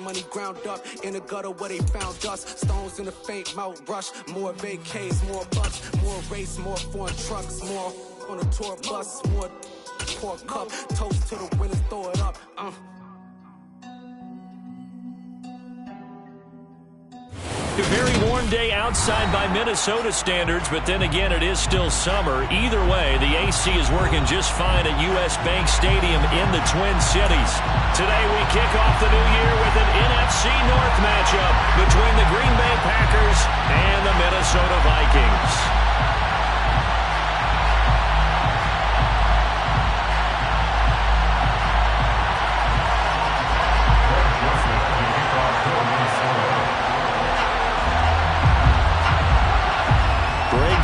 money ground up in the gutter where they found us. Stones in the faint mouth rush. More vacays, more butts, more race, more foreign trucks, more on a tour bus, more pour cup. Toast to the winners, throw it up. A very warm day outside by Minnesota standards, but then again, it is still summer. Either way, the AC is working just fine at U.S. Bank Stadium in the Twin Cities. Today, we kick off the new year with an NFC North matchup between the Green Bay Packers and the Minnesota Vikings.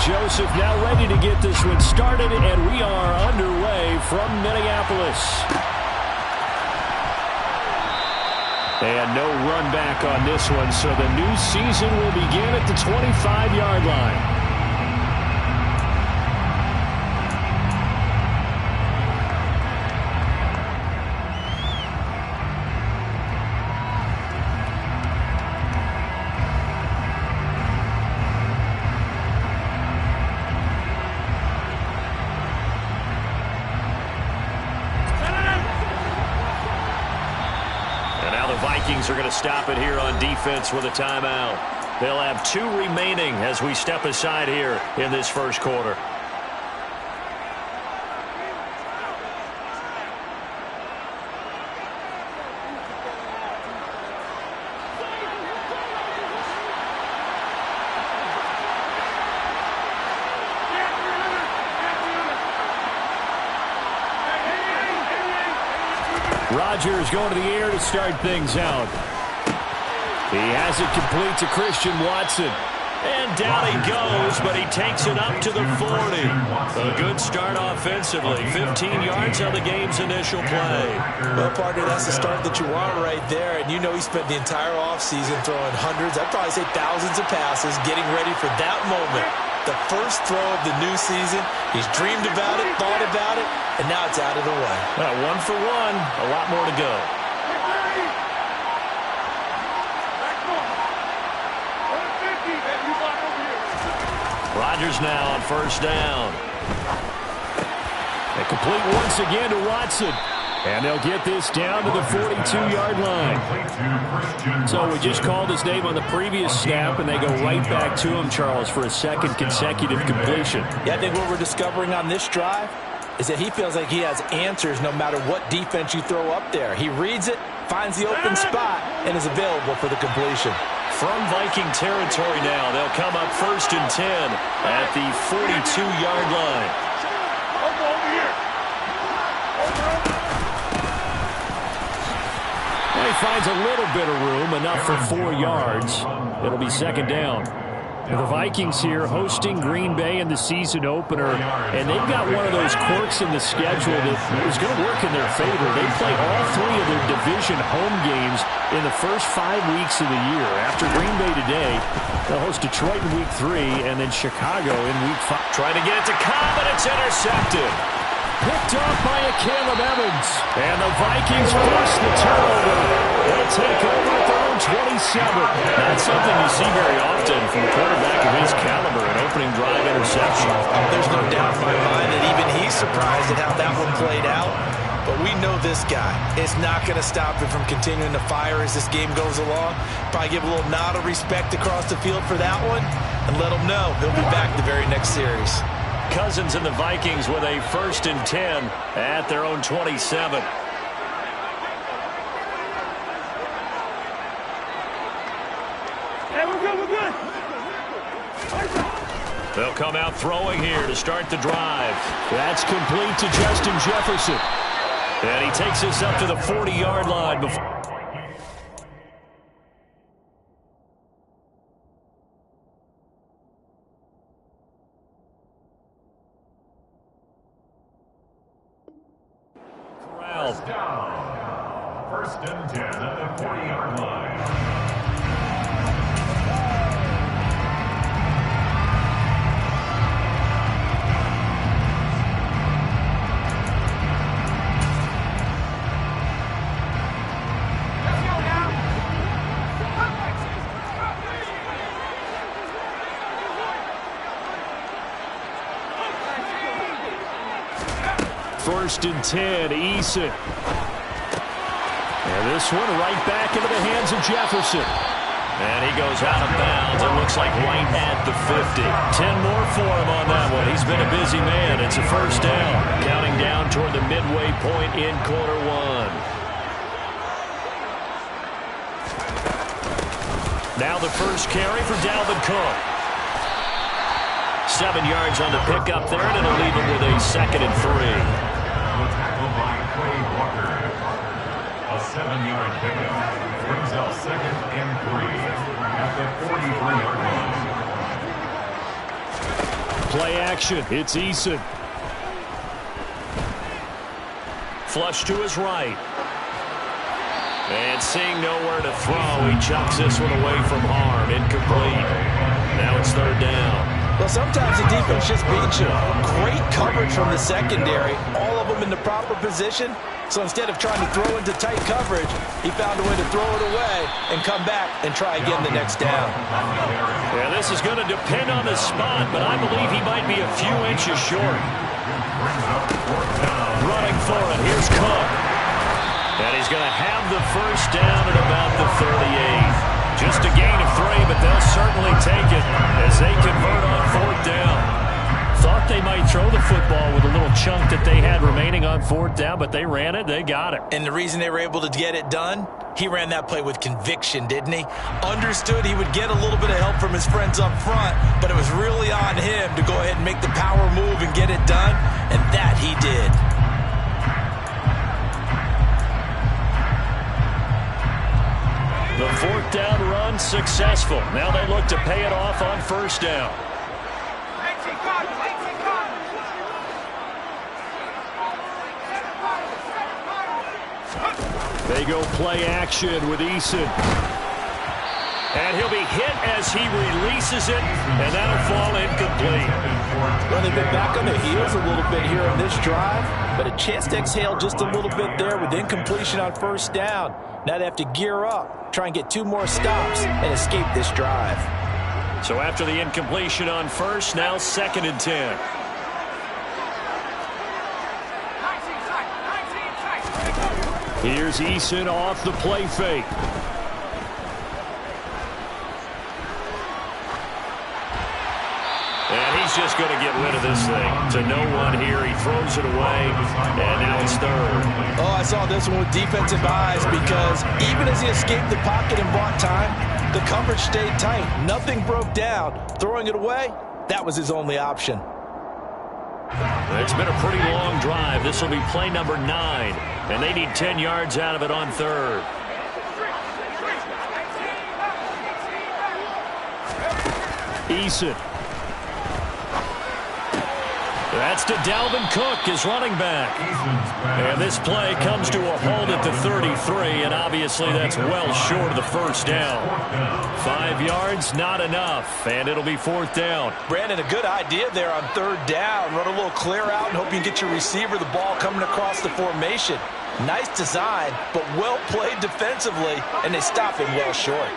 Joseph now ready to get this one started, and we are underway from Minneapolis. And no run back on this one, so the new season will begin at the 25-yard line. Are going to stop it here on defense with a timeout. They'll have 2 remaining as we step aside here in this first quarter. Rodgers going to the air to start things out. He has it complete to Christian Watson. And down he goes, but he takes it up to the 40. A good start offensively. 15 yards on the game's initial play. Well, partner, that's the start that you want right there. And you know he spent the entire offseason throwing hundreds, I'd probably say thousands of passes, getting ready for that moment. The first throw of the new season. He's dreamed about it, thought about it, and now it's out of the way. 1 for 1, a lot more to go. Rodgers now on first down. And complete once again to Watson. And they'll get this down to the 42-yard line. So we just called his name on the previous snap, and they go right back to him, Charles, for a second consecutive completion. Yeah, I think what we're discovering on this drive is that he feels like he has answers no matter what defense you throw up there. He reads it, finds the open spot, and is available for the completion. From Viking territory now, they'll come up 1st and 10 at the 42-yard line. He finds a little bit of room, enough for 4 yards. It'll be 2nd down. The Vikings here hosting Green Bay in the season opener, and they've got one of those quirks in the schedule that is going to work in their favor. They play all 3 of their division home games in the first 5 weeks of the year. After Green Bay today, they'll host Detroit in week 3 and then Chicago in week 5. Trying to get it to Cobb, and it's intercepted. Picked off by a Caleb Evans. And the Vikings force the turnover. They'll take over at their own 27. Not something you see very often from a quarterback of his caliber, an opening drive interception. There's no doubt in my mind that even he's surprised at how that one played out. But we know this guy is not going to stop him from continuing to fire as this game goes along. Probably give a little nod of respect across the field for that one and let him know he'll be back the very next series. Cousins and the Vikings with a 1st and 10 at their own 27. Hey, we're good. They'll come out throwing here to start the drive. That's complete to Justin Jefferson. And he takes us up to the 40-yard line before. First and 10 at the 40-yard line. 1st and 10, Eason. And this one right back into the hands of Jefferson. And he goes out of bounds. It looks like right at the 50. 10 more for him on that one. He's been a busy man. It's a 1st down. Counting down toward the midway point in quarter 1. Now the first carry for Dalvin Cook. 7 yards on the pickup there, and it'll leave him with a 2nd and 3. Tackled by Clay Walker. A 7-yard pickup brings up 2nd and 3 at the 43-yard line. Play action. It's Eason. Flush to his right. And seeing nowhere to throw, he chucks this one away from harm. Incomplete. Now it's 3rd down. Well, sometimes the defense just beats you. Great coverage from the secondary. All of them in the proper position. So instead of trying to throw into tight coverage, he found a way to throw it away and come back and try again the next down. Yeah, this is going to depend on the spot, but I believe he might be a few inches short. Running for it. Here's Cook. And he's going to have the 1st down at about the 38. Just a gain of 3, but they'll certainly take it as they convert on 4th down. Thought they might throw the football with a little chunk that they had remaining on 4th down, but they ran it, they got it. And the reason they were able to get it done, he ran that play with conviction, didn't he? Understood he would get a little bit of help from his friends up front, but it was really on him to go ahead and make the power move and get it done, and that he did. The 4th down run successful. Now they look to pay it off on 1st down. They go play action with Eason. And he'll be hit as he releases it, and that'll fall incomplete. Well, they've been back on their heels a little bit here in this drive, but a chance to exhale just a little bit there with incompletion on 1st down. Now they have to gear up, try and get 2 more stops, and escape this drive. So after the incompletion on 1st, now 2nd and 10. Here's Eason off the play fake. And he's just going to get rid of this thing. To no one here, he throws it away, and now it's 3rd. Oh, I saw this one with defensive eyes because even as he escaped the pocket and bought time, the coverage stayed tight. Nothing broke down. Throwing it away, that was his only option. It's been a pretty long drive. This will be play number 9, and they need 10 yards out of it on 3rd. Eason. That's to Dalvin Cook, his running back. And this play comes to a halt at the 33, and obviously that's well short of the 1st down. 5 yards, not enough, and it'll be 4th down. Brandon, a good idea there on 3rd down. Run a little clear out and hope you can get your receiver the ball coming across the formation. Nice design, but well played defensively, and they stop him well short.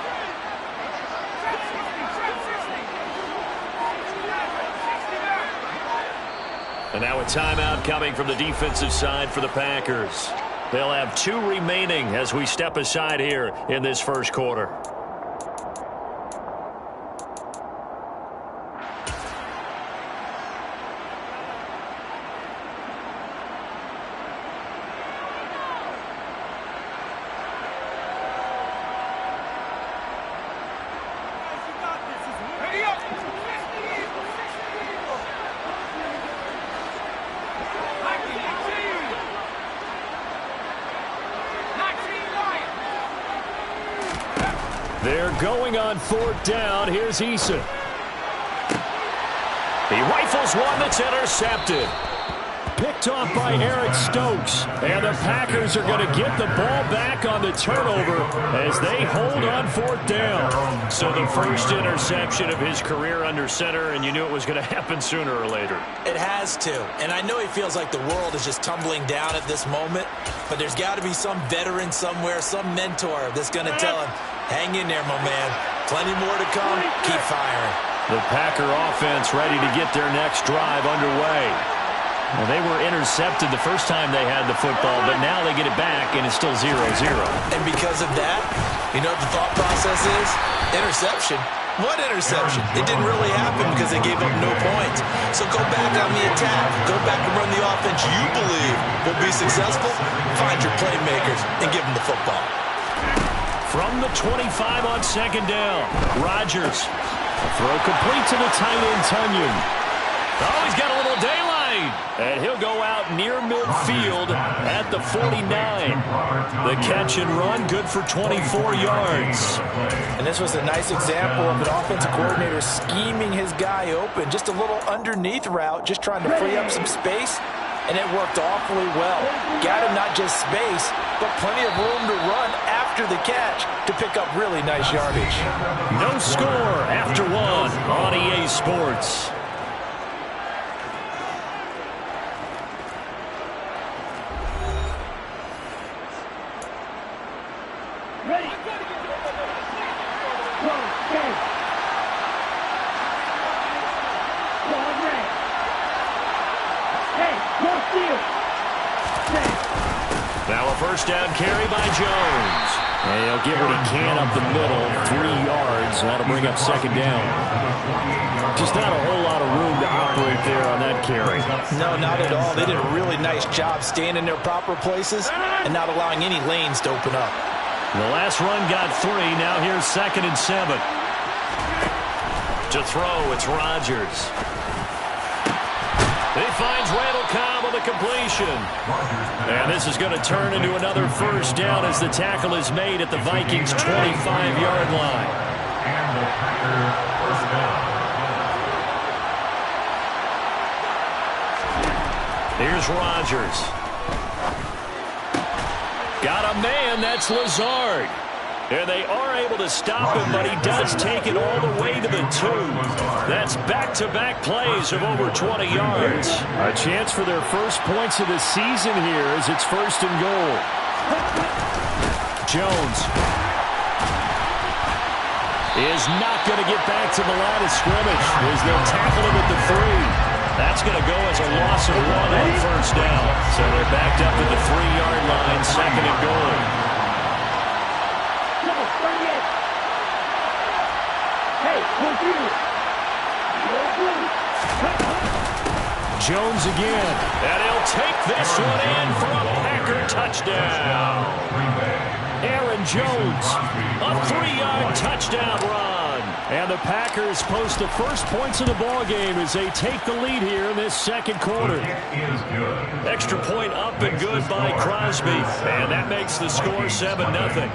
And now a timeout coming from the defensive side for the Packers. They'll have 2 remaining as we step aside here in this 1st quarter. They're going on 4th down. Here's Eason. He rifles one that's intercepted. Picked off by Eric Stokes. And the Packers are going to get the ball back on the turnover as they hold on 4th down. So the first interception of his career under center, and you knew it was going to happen sooner or later. It has to. And I know he feels like the world is just tumbling down at this moment, but there's got to be some veteran somewhere, some mentor that's going to tell him, hang in there, my man. Plenty more to come. Keep firing. The Packer offense ready to get their next drive underway. Well, they were intercepted the first time they had the football, but now they get it back, and it's still 0-0. And because of that, you know what the thought process is? Interception. What interception? It didn't really happen because they gave up no points. So go back on the attack. Go back and run the offense you believe will be successful. Find your playmakers and give them the football. From the 25 on second down, Rodgers. A throw complete to the tight end, Tunyon. Oh, he's got a little daylight. And he'll go out near midfield at the 49. The catch and run, good for 24 yards. And this was a nice example of an offensive coordinator scheming his guy open. Just a little underneath route, just trying to free up some space. And it worked awfully well. Got him not just space, but plenty of room to run after the catch to pick up really nice yardage. No score after one on EA Sports. Ready? Now a first down carry by Jones. And he'll get what he can up the middle, 3 yards, and that'll bring up second down. Just not a whole lot of room to operate there on that carry. No, not at all. They did a really nice job staying in their proper places and not allowing any lanes to open up. The last run got 3. Now here's 2nd and 7. To throw, it's Rodgers. He finds Randall Cobb on the completion. And this is going to turn into another first down as the tackle is made at the Vikings' 25-yard line. And the Packer first down. Here's Rodgers. Got a man, that's Lazard. And they are able to stop him, but he does take it all the way to the 2. That's back-to-back plays of over 20 yards. A chance for their first points of the season here as it's 1st and goal. Jones is not going to get back to the line of scrimmage as they'll tackle him at the 3. That's going to go as a loss of 1 on first down. So they're backed up at the 3-yard line, 2nd and goal. Jones again, and he'll take this one in for a Packer touchdown. Aaron Jones, a 3-yard touchdown run. And the Packers post the first points of the ball game as they take the lead here in this second quarter. Extra point up and good by Crosby, and that makes the score 7-0.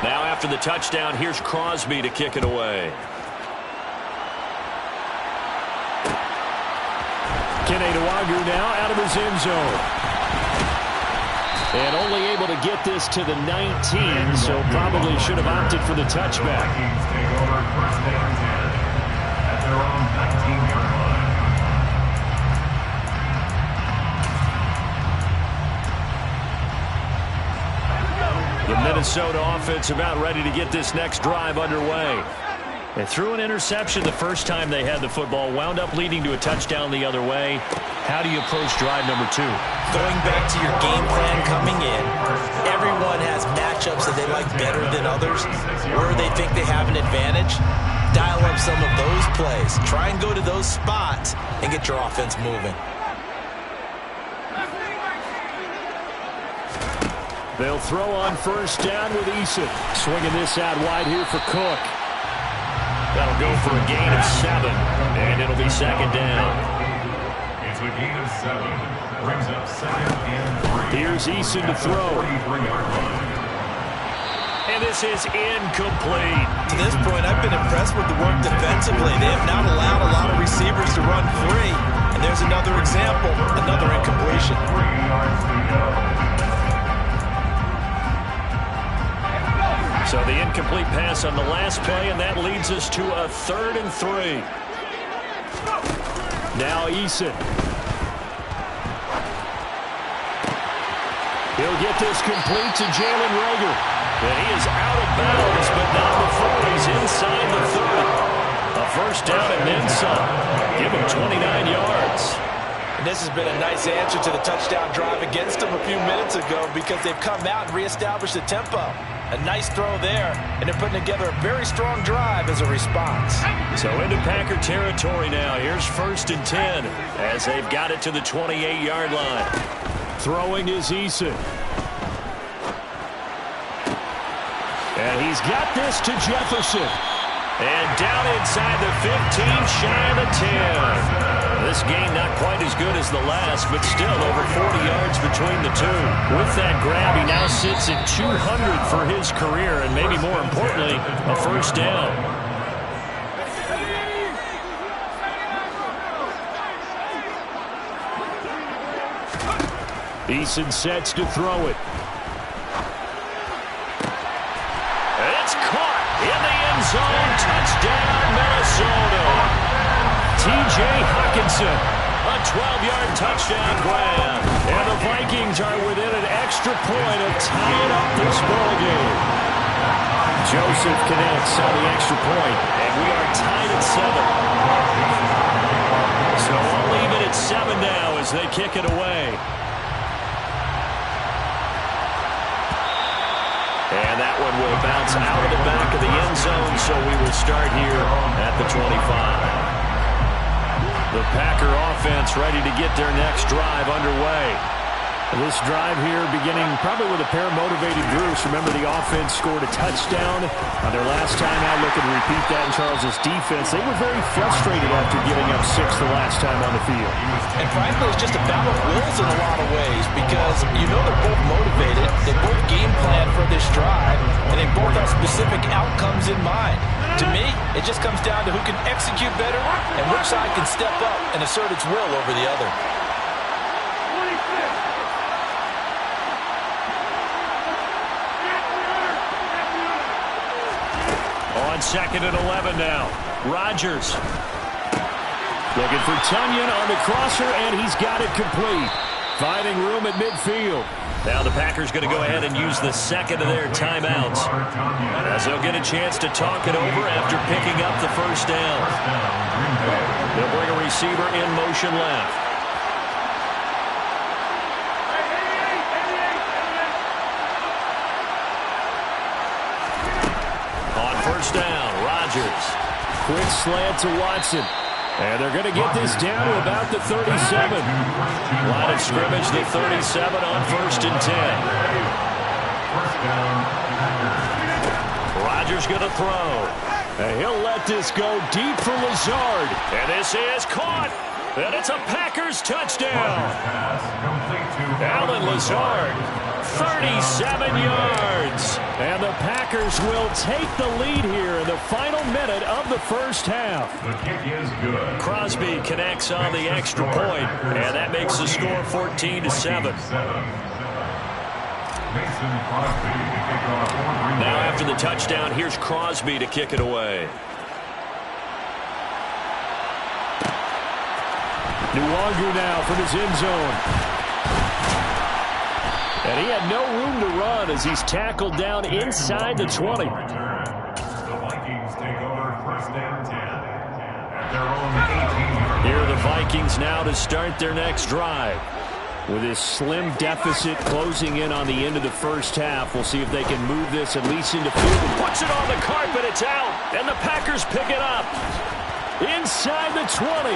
Now after the touchdown, here's Crosby to kick it away. Keneduagu now out of his end zone. And only able to get this to the 19, so probably should have opted for the touchback. At their own 19-yard line. The Minnesota offense about ready to get this next drive underway. They threw an interception the first time they had the football, wound up leading to a touchdown the other way. How do you approach drive number 2? Going back to your game plan coming in, everyone has matchups that they like better than others, where they think they have an advantage. Dial up some of those plays. Try and go to those spots and get your offense moving. They'll throw on first down with Eason. Swinging this out wide here for Cook. That'll go for a gain of 7, and it'll be second down. It's a gain of 7. Brings up 2nd and 3. Here's Eason to throw. And this is incomplete. To this point, I've been impressed with the work defensively. They have not allowed a lot of receivers to run free. And there's another example, another incompletion. 3 yards to go. So the incomplete pass on the last play, and that leads us to a 3rd and 3. Now Eason. He'll get this complete to Jalen Reagor. And he is out of bounds, but not before he's inside the 30. A first down and then some. Give him 29 yards. And this has been a nice answer to the touchdown drive against them a few minutes ago because they've come out and reestablished the tempo. A nice throw there, and they're putting together a very strong drive as a response. So into Packer territory now. Here's 1st and 10 as they've got it to the 28-yard line. Throwing is Eason. And he's got this to Jefferson. And down inside the 15, shy of the 10. This game not quite as good as the last, but still over 40 yards between the two. With that grab, he now sits at 200 for his career, and maybe more importantly, a first down. Eason sets to throw it. It's caught in the end zone. Touchdown, Minnesota. T.J. Hockenson, a 12-yard touchdown grab. And the Vikings are within an extra point of tying up this ballgame. Joseph connects on the extra point, and we are tied at 7. So I'll leave it at 7 now as they kick it away. And that one will bounce out of the back of the end zone, so we will start here at the 25. The Packer offense ready to get their next drive underway. This drive here beginning probably with a pair of motivated groups. Remember, the offense scored a touchdown on their last time out. Looking to repeat that in Charles' defense. They were very frustrated after giving up 6 the last time on the field. And frankly, it's just a battle of wills in a lot of ways because you know they're both motivated. They both game plan for this drive, and they both have specific outcomes in mind. To me, it just comes down to who can execute better and which side can step up and assert its will over the other. On 2nd and 11 now. Rodgers. Looking for Tunyon on the crosser, and he's got it complete. Finding room at midfield. Now the Packers going to go ahead and use the second of their timeouts, as they'll get a chance to talk it over after picking up the first down. They'll bring a receiver in motion left. On first down, Rodgers. Quick slant to Watson. And they're going to get this down to about the 37. Line of scrimmage, the 37 on 1st and 10. Rodgers going to throw. And he'll let this go deep for Lazard. And this is caught. And it's a Packers touchdown. Alan Lazard, 37 yards. And the Packers will take the lead here in the final minute of the first half. The kick is good. Crosby connects on the extra point, and that makes the score 14-7. Now after the touchdown, here's Crosby to kick it away. Nwangu now from his end zone. And he had no room to run as he's tackled down inside the 20. The Vikings take over 1st and 10 at their own 18-yard line. Here are the Vikings now to start their next drive. With this slim deficit closing in on the end of the first half, we'll see if they can move this at least into field. Puts it on the carpet, it's out, and the Packers pick it up. Inside the 20.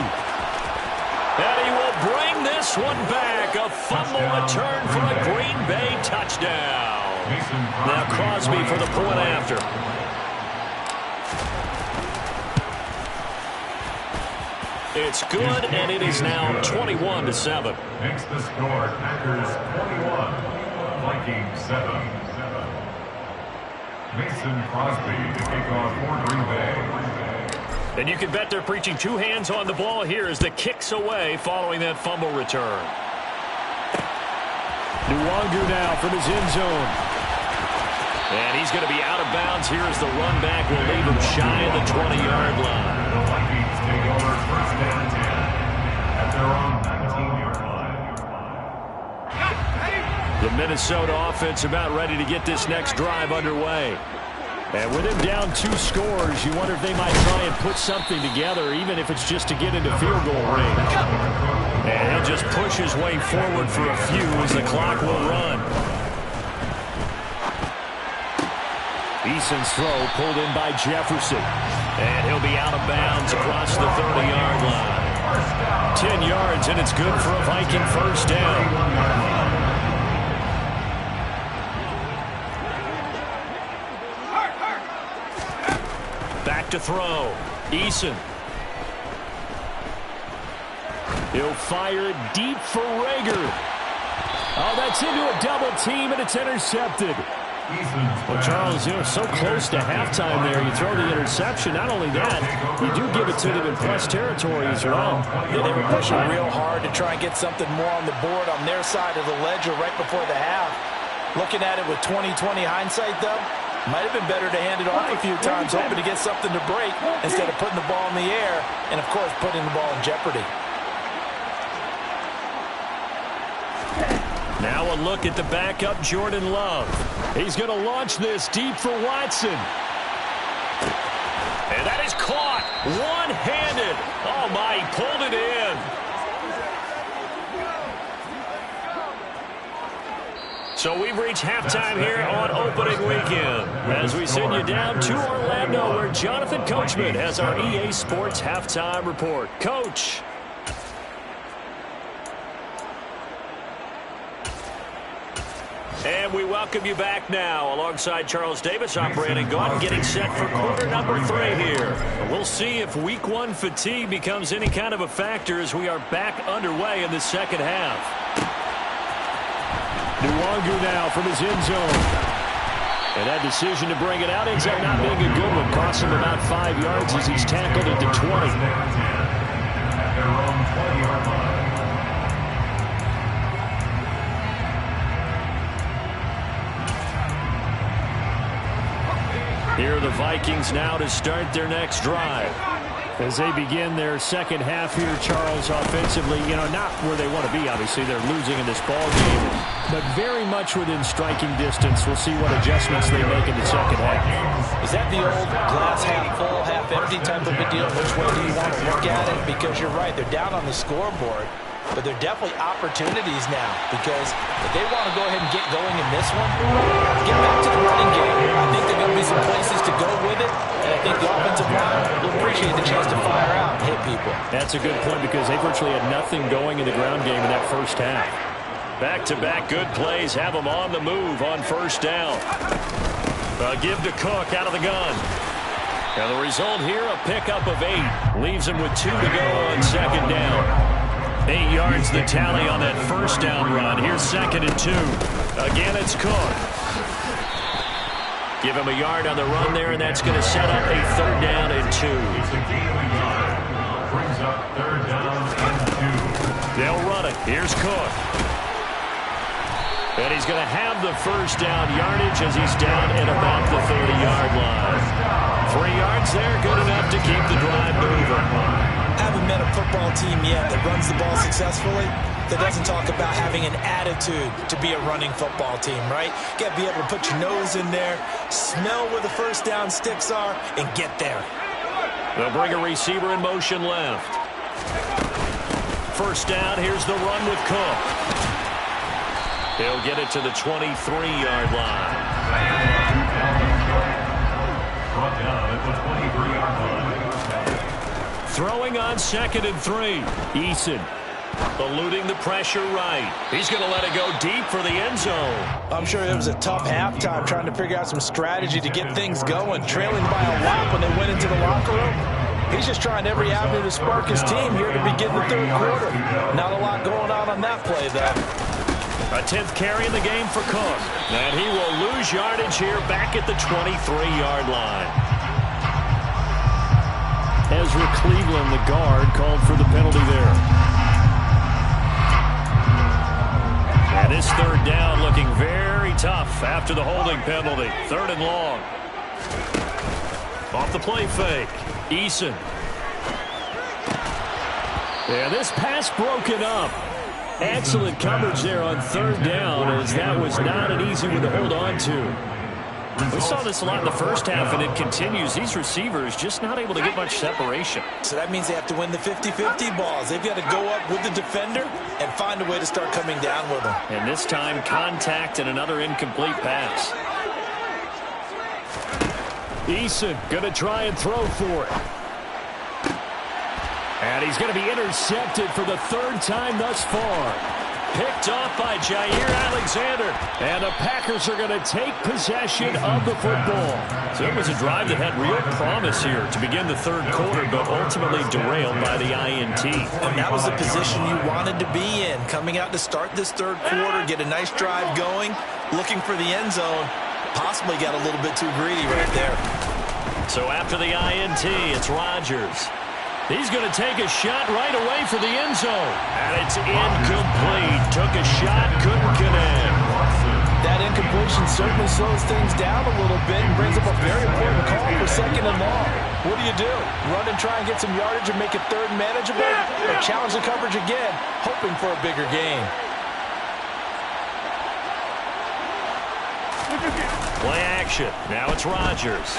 And he will bring this one back. A fumble return for a Green Bay touchdown. Now Crosby for the point after. It's good, and it is now 21-7. Makes the score Packers 21, Vikings 7. Mason Crosby to kick off for Green Bay. And you can bet they're preaching 2 hands on the ball here as the kick's away following that fumble return. Nwangu now from his end zone. And he's going to be out of bounds here as the run back will leave him shy of the 20-yard line. The Vikings take over first and 10 at their own 19-yard line. The Minnesota offense about ready to get this next drive underway. And with him down 2 scores, you wonder if they might try and put something together, even if it's just to get into field goal range. And he'll just push his way forward for a few as the clock will run. Eason's throw pulled in by Jefferson. And he'll be out of bounds across the 30-yard line. 10 yards, and it's good for a Viking first down. Back to throw. Eason. He'll fire it deep for Rager. Oh, that's into a double team, and it's intercepted. Well, Charles, so close to halftime there. You throw the interception. Not only that, you do give it to them in plus territory as well. Yeah, they were pushing real hard to try and get something more on the board on their side of the ledger right before the half. Looking at it with 20/20 hindsight, though, might have been better to hand it off a few times, hoping to get something to break instead of putting the ball in the air and, of course, putting the ball in jeopardy. Now a look at the backup, Jordan Love. He's going to launch this deep for Watson. And that is caught one-handed. Oh, my, he pulled it in. So we've reached halftime here on opening weekend as we send you down to Orlando where Jonathan Coachman has our EA Sports halftime report. Coach. And we welcome you back now alongside Charles Davis operating gun, getting set for quarter number 3 here. We'll see if week 1 fatigue becomes any kind of a factor as we are back underway in the second half. Nwangu now from his end zone. And that decision to bring it out ends up not being a good one. Costs him about 5 yards as he's tackled at the 20. At their own 20-yard line. Here are the Vikings now to start their next drive. As they begin their second half here, Charles, offensively, not where they want to be, obviously. They're losing in this ball game, but very much within striking distance. We'll see what adjustments they make in the second half. Is that the old glass half full, half empty type of a deal? Which way do you want to look at it? Because you're right, they're down on the scoreboard, but they're definitely opportunities now because if they want to go ahead and get going in this one, get back to the running game. I think there are going to be some places to go with it, and I think the offensive line will appreciate the chance to fire out and hit people. That's a good point because they virtually had nothing going in the ground game in that first half. Back-to-back good plays have them on the move on first down. Give to Cook out of the gun. Now the result here, a pickup of 8. Leaves him with 2 to go on second down. 8 yards the tally on that first down run. Here's 2nd and 2. Again, it's Cook. Give him a yard on the run there, and that's going to set up a 3rd down and 2. Brings up 3rd down and 2. They'll run it. Here's Cook. And he's going to have the first down yardage as he's down at about the 30-yard line. 3 yards there, good enough to keep the drive moving. Haven't met a football team yet that runs the ball successfully that doesn't talk about having an attitude to be a running football team, right? You got to be able to put your nose in there, smell where the first down sticks are, and get there. They'll bring a receiver in motion left. First down, here's the run with Cook. He'll get it to the 23-yard line. Brought down at the 23-yard line. Throwing on 2nd and 3. Eason eluding the pressure right. He's going to let it go deep for the end zone. I'm sure it was a tough halftime trying to figure out some strategy to get things going. Trailing by a lot when they went into the locker room. He's just trying every avenue to spark his team here to begin the 3rd quarter. Not a lot going on that play, though. A 10th carry in the game for Cook. And he will lose yardage here back at the 23-yard line. Ezra Cleveland, the guard, called for the penalty there. And this third down looking very tough after the holding penalty. 3rd and long. Off the play fake. Eason. Yeah, this pass broken up. Excellent coverage there on 3rd down, as that was not an easy one to hold on to. We saw this a lot in the first half, and it continues. These receivers just not able to get much separation. So that means they have to win the 50-50 balls. They've got to go up with the defender and find a way to start coming down with them. And this time, contact and another incomplete pass. Eason going to try and throw for it. And he's going to be intercepted for the 3rd time thus far. Picked off by Jair Alexander. And the Packers are going to take possession of the football. So it was a drive that had real promise here to begin the 3rd quarter, but ultimately derailed by the INT. And that was the position you wanted to be in. Coming out to start this 3rd quarter, get a nice drive going, looking for the end zone. Possibly got a little bit too greedy right there. So after the INT, it's Rodgers. He's going to take a shot right away for the end zone. And it's incomplete. Took a shot, couldn't connect. That incompletion certainly slows things down a little bit and brings up a very important call for 2nd and long. What do? Run and try and get some yardage and make it 3rd manageable? Or challenge the coverage again, hoping for a bigger gain? Play action. Now it's Rodgers.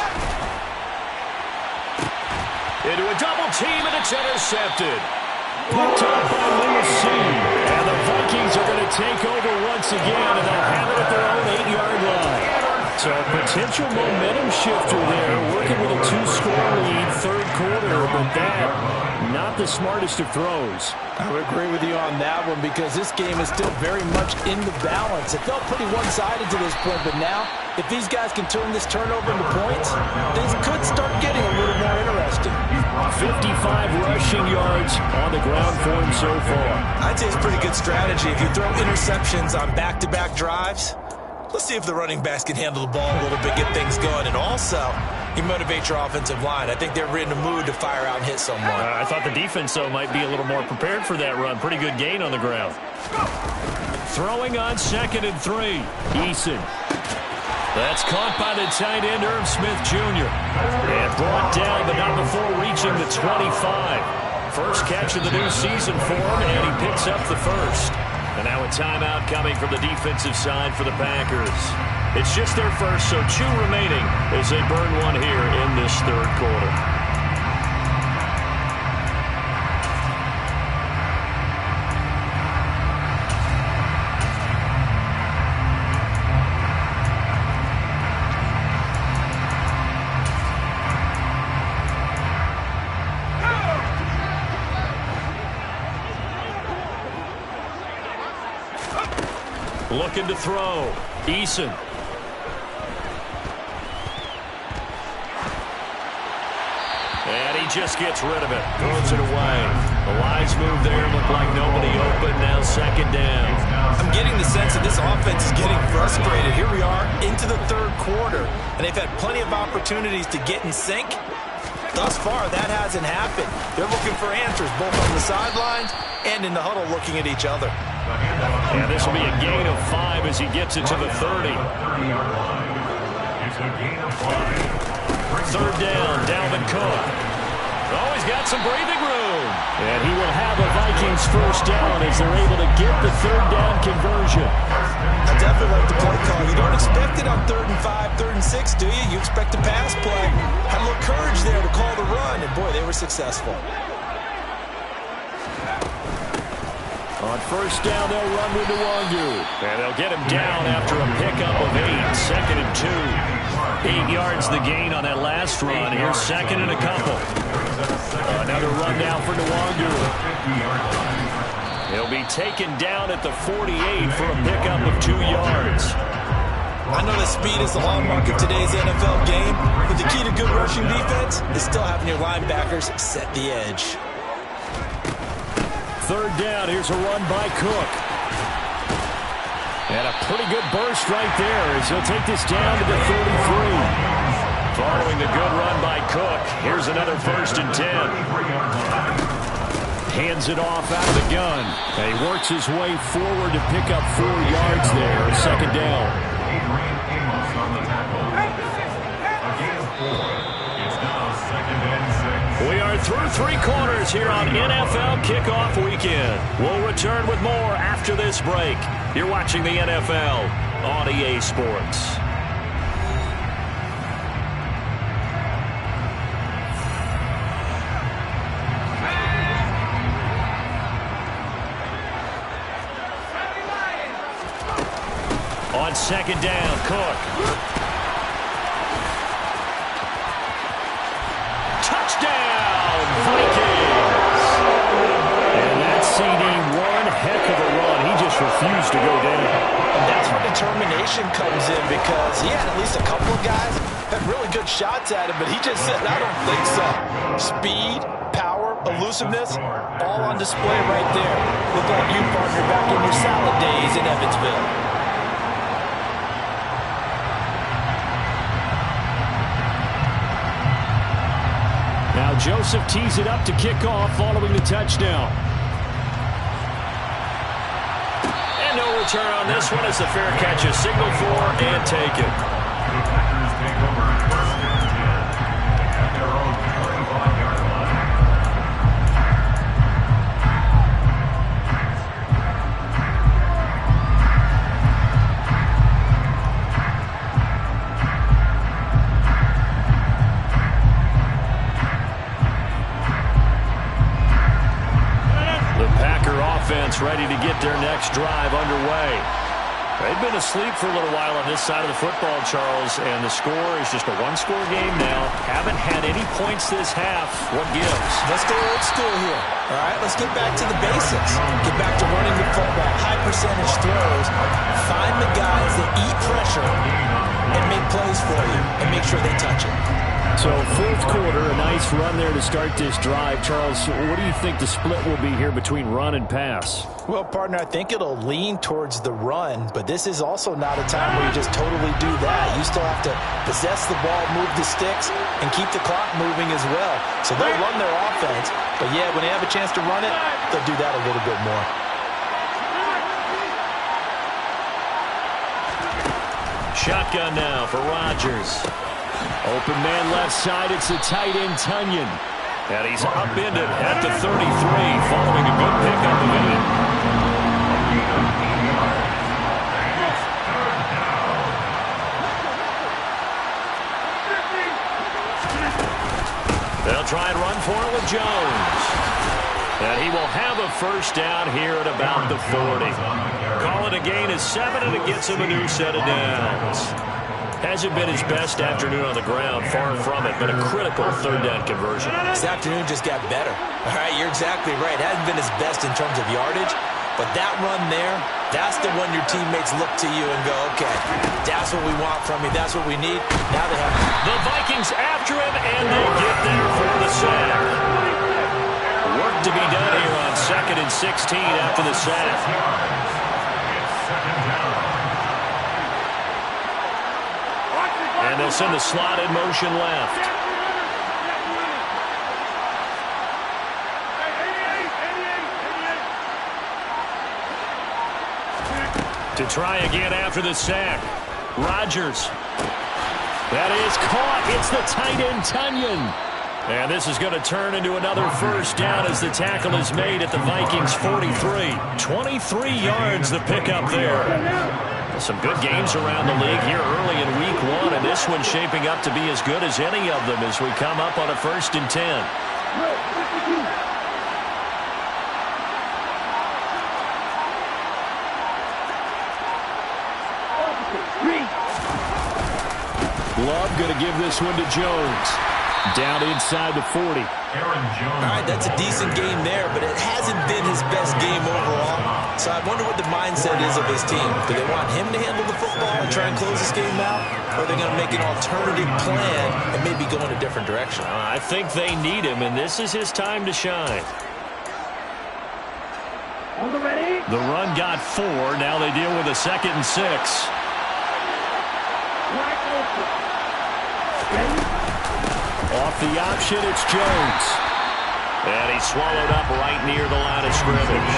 Into a double team, and it's intercepted. Picked up by Lewis. And the Vikings are going to take over once again, and they'll have it at their own 8-yard line. So a potential momentum shifter there, working with a 2-score lead, 3rd quarter, but that, not the smartest of throws. I would agree with you on that one, because this game is still very much in the balance. It felt pretty one-sided to this point, but now, if these guys can turn this turnover into points, things could start getting a little more interesting. 55 rushing yards on the ground for him so far. I'd say it's a pretty good strategy. If you throw interceptions on back-to-back drives, let's see if the running backs can handle the ball a little bit, get things going, and also you motivate your offensive line. I think they're in the mood to fire out and hit someone. I thought the defense, though, might be a little more prepared for that run. Pretty good gain on the ground. Throwing on 2nd and 3. Eason. That's caught by the tight end, Irv Smith Jr. And brought down, but not before reaching the 25. First catch of the new season for him, and he picks up the 1st. And now a timeout coming from the defensive side for the Packers. It's just their 1st, so 2 remaining as they burn one here in this 3rd quarter. Looking to throw. Eason. And he just gets rid of it. Throws it away. The wise move there. Looked like nobody open. Now 2nd down. I'm getting the sense that this offense is getting frustrated. Here we are into the 3rd quarter, and they've had plenty of opportunities to get in sync. Thus far, that hasn't happened. They're looking for answers both on the sidelines and in the huddle looking at each other. And this will be a gain of 5 as he gets it to the 30. It's a gain of 5. 3rd down, Dalvin Cook. Oh, he's got some breathing room. And he will have a Vikings 1st down as they're able to get the 3rd down conversion. I definitely like the play call. You don't expect it on 3rd and 5, 3rd and 6, do you? You expect a pass play. Had a little courage there to call the run, and boy, they were successful. On 1st down, they'll run with Nwangu. And they'll get him down after a pickup of 8. 2nd and 2. 8 yards the gain on that last run. Here's 2nd and a couple. Another run down for Nwangu. He'll be taken down at the 48 for a pickup of 2 yards. I know that speed is the hallmark of today's NFL game, but the key to good rushing defense is still having your linebackers set the edge. 3rd down, here's a run by Cook. And a pretty good burst right there as he'll take this down to the 33. Following the good run by Cook, here's another 1st and 10. Hands it off out of the gun. And he works his way forward to pick up 4 yards there. Second down. Adrian Amos on the tackle. A gain of 4. It's now 2nd and 6. We are through 3 quarters here on NFL Kickoff Weekend. We'll return with more after this break. You're watching the NFL on EA Sports. On second down, Cook. Touchdown, Vikings! And that's CD one heck of a run. He just refused to go down. And that's where determination comes in, because he had at least a couple of guys had really good shots at him, but he just said, I don't think so. Speed, power, elusiveness, all on display right there. Look like you, partner, back in your salad days in Evansville. Now Joseph tees it up to kick off following the touchdown. And no return on this one as the fair catch is signaled for and taken. The Packers take over at 1st and 10 at their own 35-yard line. Offense ready to get their next drive underway. They've been asleep for a little while on this side of the football, Charles, and the score is just a one-score game now. Haven't had any points this half. What gives? Let's go old school here. All right, let's get back to the basics. Get back to running the football, high percentage throws. Find the guys that eat pressure and make plays for you and make sure they touch it. So 4th quarter, a nice run there to start this drive. Charles, what do you think the split will be here between run and pass? Well, partner, I think it'll lean towards the run, but this is also not a time where you just totally do that. You still have to possess the ball, move the sticks, and keep the clock moving as well. So they'll run their offense, but yeah, when they have a chance to run it, they'll do that a little bit more. Shotgun now for Rodgers. Open man left side, it's the tight end Tunyon. And he's upended at the 33 following a good pickup of 8. They'll try and run for it with Jones. And he will have a first down here at about the 40. Call it a gain of 7, and it gets him a new set of downs. Hasn't been his best afternoon on the ground, far from it, but a critical 3rd down conversion. This afternoon just got better. All right, you're exactly right. Hasn't been his best in terms of yardage, but that run there, that's the one your teammates look to you and go, okay, that's what we want from you. That's what we need. Now they have the Vikings after him, and they get there for the sack. Work to be done here on 2nd and 16 after the sack. And they'll send the slot in motion left. To try again after the sack. Rodgers. That is caught. It's the tight end Tunyon. And this is going to turn into another first down as the tackle is made at the Vikings 43. 23 yards the pickup there. Some good games around the league here early in week 1, and this one's shaping up to be as good as any of them as we come up on a 1st and 10. Love going to give this one to Jones. Down inside the 40. All right, that's a decent game there, but it hasn't been his best game overall. So I wonder what the mindset is of his team. Do they want him to handle the football and try and close this game out? Or are they going to make an alternative plan and maybe go in a different direction? I think they need him, and this is his time to shine. The run got 4. Now they deal with a 2nd and 6. Off the option, it's Jones. And he's swallowed up right near the line of scrimmage.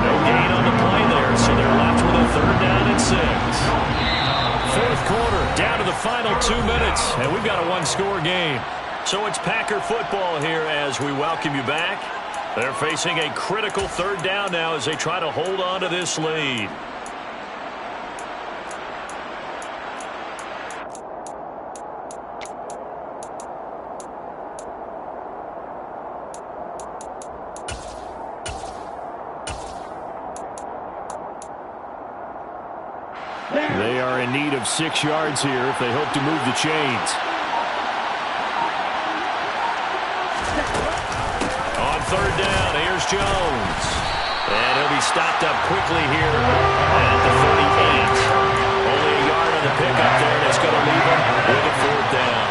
No gain on the play there, so they're left with a 3rd down and 6. Fourth quarter, down to the final 2 minutes, and we've got a one-score game. So it's Packer football here as we welcome you back. They're facing a critical 3rd down now as they try to hold on to this lead. They are in need of 6 yards here if they hope to move the chains. On 3rd down, here's Jones. And he'll be stopped up quickly here at the 38. Only a yard on the pickup there, and it's going to leave him with a 4th down.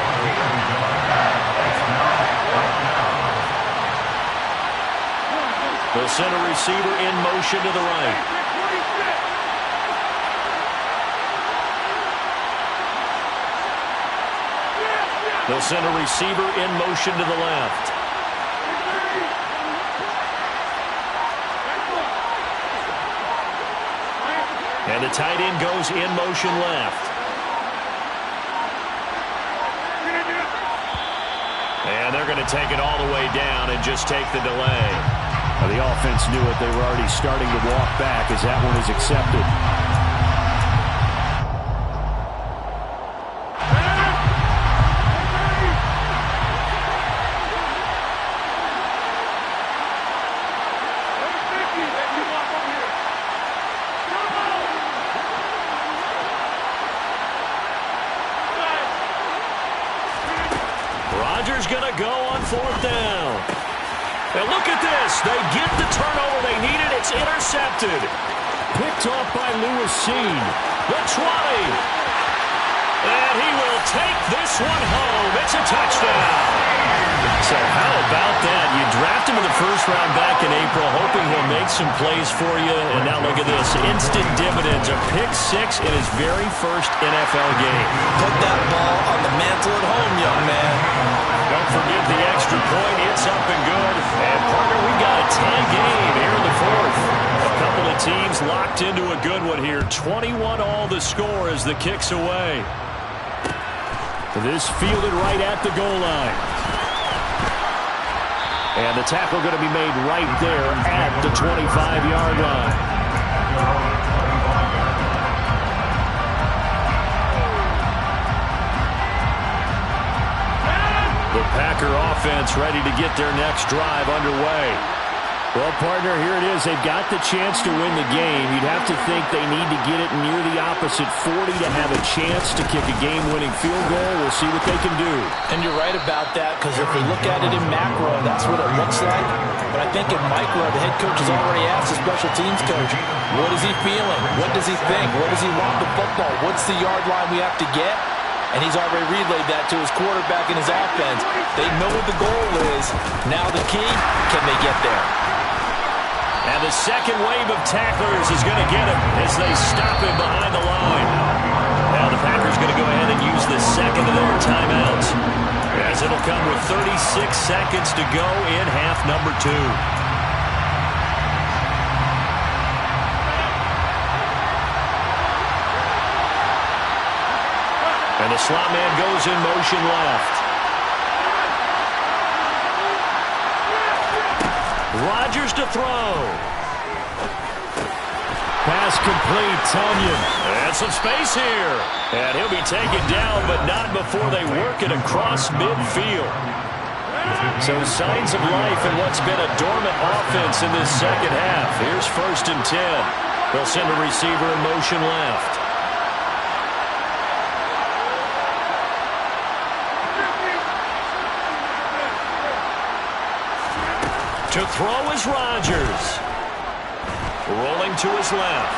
They'll send a receiver in motion to the right. They'll send a receiver in motion to the left. And the tight end goes in motion left. And they're going to take it all the way down and just take the delay. Well, the offense knew it. They were already starting to walk back as that one is accepted. Going to go on 4th down. And look at this. They get the turnover they needed. It's intercepted. Picked off by Lewis Seen. The 20. And he will take this one home. It's a touchdown. So how about that? You draft him in the 1st round back in April, hoping he'll make some plays for you. And now look at this. Instant dividends. A pick 6 in his very first NFL game. Put that ball on the mantle at home, young man. Don't forget the extra point. It's up and good. And, partner, we got a tie game here in the 4th. A couple of teams locked into a good one here. 21-all the score as the kick's away. This fielded right at the goal line. And the tackle going to be made right there at the 25-yard line. The Packer offense ready to get their next drive underway. Well, partner, here it is. They've got the chance to win the game. You'd have to think they need to get it near the opposite 40 to have a chance to kick a game-winning field goal. We'll see what they can do. And you're right about that, because if we look at it in macro, that's what it looks like. But I think in micro, the head coach has already asked the special teams coach, what is he feeling? What does he think? Where does he want the football? What's the yard line we have to get? And he's already relayed that to his quarterback and his offense. They know what the goal is. Now the key, can they get there? And the second wave of tacklers is going to get him as they stop him behind the line. Now the Packers going to go ahead and use the second of their timeouts, as it'll come with 36 seconds to go in half number 2. And the slot man goes in motion left. Rodgers to throw. Pass complete, Tunyon. And some space here. And he'll be taken down, but not before they work it across midfield. So signs of life in what's been a dormant offense in this second half. Here's 1st and 10. They'll send a receiver in motion left. To throw is Rodgers. Rolling to his left.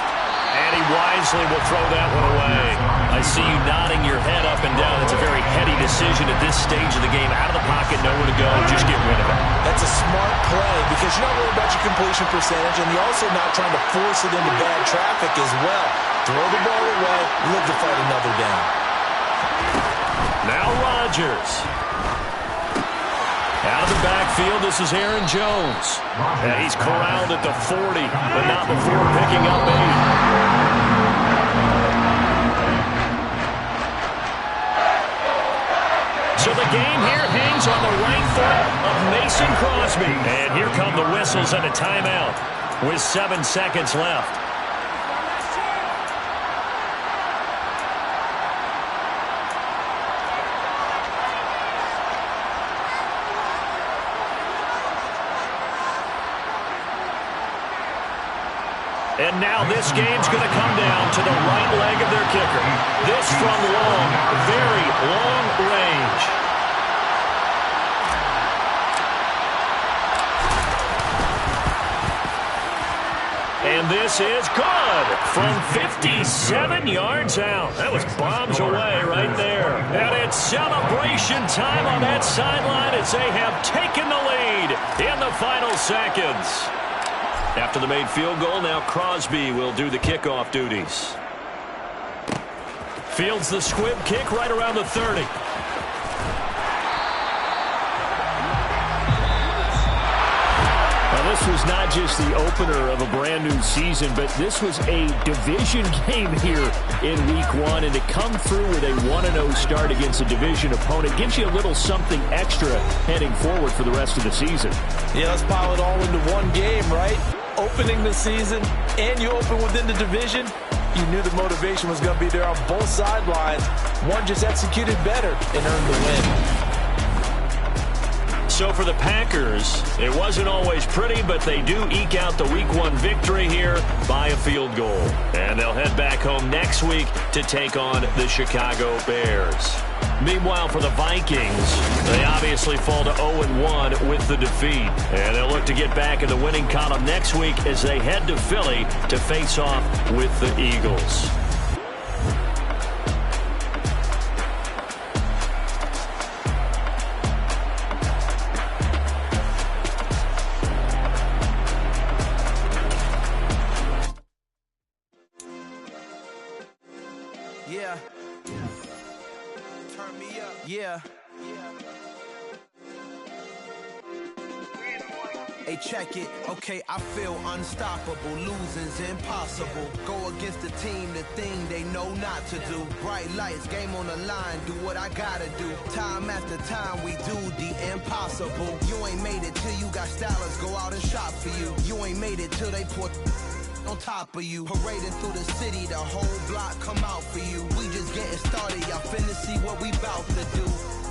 And he wisely will throw that one away. I see you nodding your head up and down. It's a very heady decision at this stage of the game. Out of the pocket, nowhere to go. Just get rid of it. That's a smart play because you're not worried about your completion percentage, and you're also not trying to force it into bad traffic as well. Throw the ball away, live to fight another down. Now Rodgers. Out of the backfield, this is Aaron Jones. And he's corralled at the 40, but not before picking up 8. So the game here hangs on the right foot of Mason Crosby. And here come the whistles and a timeout with 7 seconds left. And now this game's going to come down to the right leg of their kicker. This from long, very long range. And this is good from 57 yards out. That was bombs away right there. And it's celebration time on that sideline as they have taken the lead in the final seconds. After the made field goal, now Crosby will do the kickoff duties. Fields the squib kick right around the 30. Now, this was not just the opener of a brand-new season, but this was a division game here in Week 1. And to come through with a 1-0 start against a division opponent gives you a little something extra heading forward for the rest of the season. Yeah, let's pile it all into one game, right? Opening the season, and you open within the division, you knew the motivation was going to be there on both sidelines. One just executed better and earned the win. So for the Packers, it wasn't always pretty, but they do eke out the Week 1 victory here by a field goal. And they'll head back home next week to take on the Chicago Bears. Meanwhile, for the Vikings, they obviously fall to 0-1 with the defeat. And they'll look to get back in the winning column next week as they head to Philly to face off with the Eagles. Yeah. Turn me up. Yeah. Hey, check it. Okay, I feel unstoppable. Losing's impossible. Go against the team, the thing they know not to do. Bright lights, game on the line. Do what I gotta do. Time after time, we do the impossible. You ain't made it till you got stylists go out and shop for you. You ain't made it till they put on top of you. Parading through the city, the whole block come out for you. We just getting started, y'all finna see what we bout to do.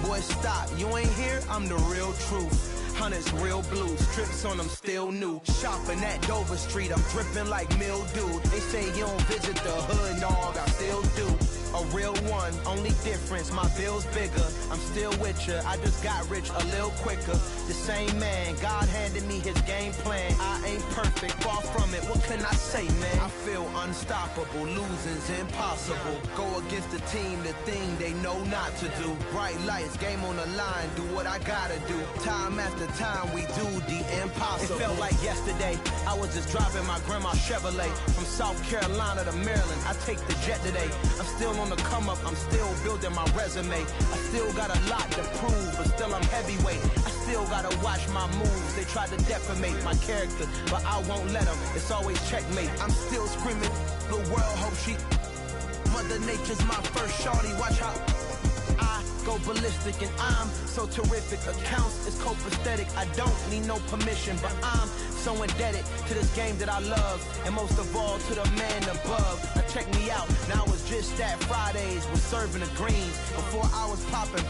Boy, stop, you ain't here, I'm the real truth. Hunters, real blue, strips on them still new. Shopping at Dover Street, I'm dripping like mildew. They say you don't visit the hood, dog, I still do. A real one, only difference, my bill's bigger. I'm still with ya, I just got rich a little quicker. The same man, God handed me his game plan. I ain't perfect, far from it, what can I say, man? I feel unstoppable, losing's impossible. Go against the team, the thing they know not to do. Bright lights, game on the line, do what I gotta do. Time after time, we do the impossible. It felt like yesterday, I was just driving my grandma's Chevrolet. From South Carolina to Maryland, I take the jet today. I'm still on the come up, I'm still building my resume. I still got a lot to prove, but still I'm heavyweight. I still gotta watch my moves. They try to defamate my character, but I won't let them. It's always checkmate. I'm still screaming, the world hope she. Mother Nature's my first shorty, watch how I go ballistic, and I'm so terrific. Accounts is copacetic. I don't need no permission, but I'm so indebted to this game that I love, and most of all to the man above. Now check me out, now it's just that Fridays was serving the greens before I was popping.